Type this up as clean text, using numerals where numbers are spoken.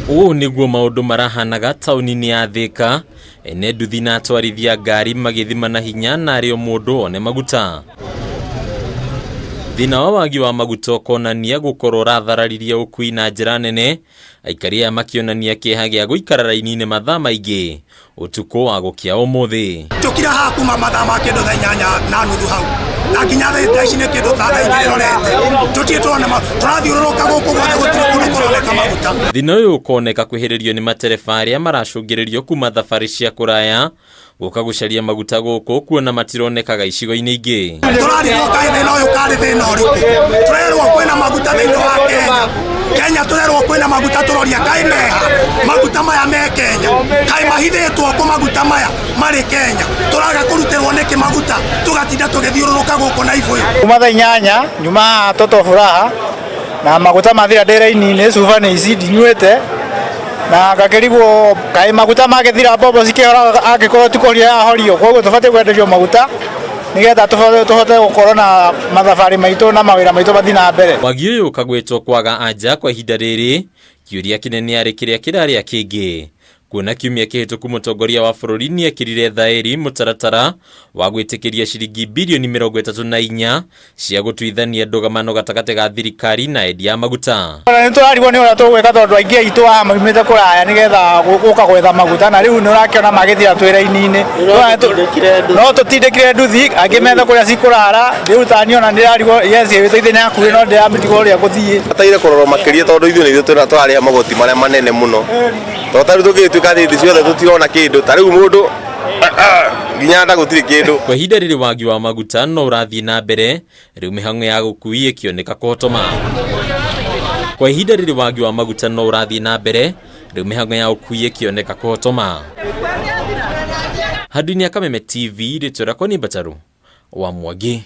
Ũũ nĩguo maũndũ marahanaga taũni-inĩ ya Thika, ene nduthi na atwarithia ngari magĩthima na hinya narĩo mũndũ one maguta. Thĩna wa wagi wa maguta ũkonania gũkorwo ũrathararirie ũkui na njĩra nene, aikari aya makĩonania kĩeha gĩa gũikara raini-inĩ mathaa maingĩ ũtukũ wa gũkĩa ũmũthĩ. Tũkira haha kuma mathaa ma kĩndũ thaa 8:30 hau na nginya thaa ici nĩ kĩndũ thaa 2 rorete tũtiĩtwo na tũrathiũrũrũka gũkũ gwothe gũtirĩ kũndũ kũroneka maguta. Thĩna ũyũ ũkoneka kwĩhĩrĩrio nĩ matereba arĩa maracũngĩrĩrio kuma thabarĩ cia kũraya gũka gũcaria maguta gũkũ kuona matironekaga icigo-inĩ ingĩ. Tũrathirwo kaĩ thĩna ũyũ karĩ thĩna ũrĩkũ? Tũrerwo kwĩna maguta thĩinĩ wa Kenya tũrerwo kwĩna maguta tũroria kaĩ meha maguta maya me Kenya kaĩ mahithĩtwo kũ maguta maya marĩ Kenya tũraga kũrutĩrwo nĩkĩ maguta tũgatinda tũgĩthiũrũrũka gũkũ na ibũyũ. Kuma thaa 8 nyuma Toto Furaha na maguta mathira ndĩra-inĩ cuba nĩ ici ndinyuĩte na ngakĩrigwo kaĩ maguta magĩthira mbombo cikĩhora angĩkorwo tikoria yahorio koguo tũbatiĩ kwenderio maguta nigetha tũhote gũkorwo na mathabarĩ maitũ na mawĩra maitũ mathi na mbere. Wagi ũyũ ũkagwĩtwo kwaga anja kwa ihinda rĩrĩ, kĩũria kĩnene arĩ kĩrĩa kĩrarĩa kĩngĩ. Kuona kiumia kĩhĩtũku mũtongoria wa bũrũri nĩekĩrire thaĩri mũtaratara wa gwĩtĩkĩria ciringi birioni 34 cia gũtuithania ndũgamano gatagatĩ ga thirikari na endia maguta. Nĩ tũrarigwo nĩ ũrĩa tũgwĩka tondũ aingĩ aitũ haha maumĩte kũraya nĩgetha gũka gwetha maguta na rĩu nĩ ũrakĩona magĩthira twĩ raini-inĩ. No tũtindĩkire nduthi angĩ metha kũrĩa cikũrara rĩu ta niona ndĩrarigwo yes wĩteithĩnie hakuhĩ no ndĩramĩtiga ũrĩa gũthiĩ. Bataire kũrorwo makĩria tondũ ithuĩ nĩ ithuĩ tũrarĩha magoti marĩa manene mũno. Tondũ tũgĩtuĩka thĩthi ciothe tũtirona kĩndũ ta rĩu mũndũ nginya nda gũtirĩ kĩndũ. Kwa ihinda rĩrĩ wagi wa maguta no ũrathiĩ na mbere, rĩu mĩhang'o ya gũkui ĩkĩoneka kũhotoma. Kwa ihinda rĩrĩ wagi wa maguta no ũrathiĩ na mbere, rĩu mĩhang'o ya ũkui ĩkĩoneka kũhotoma. Handũ-inĩ ya Kameme TV rĩtwa rĩakwa nĩ Mbataru wa Mwangi.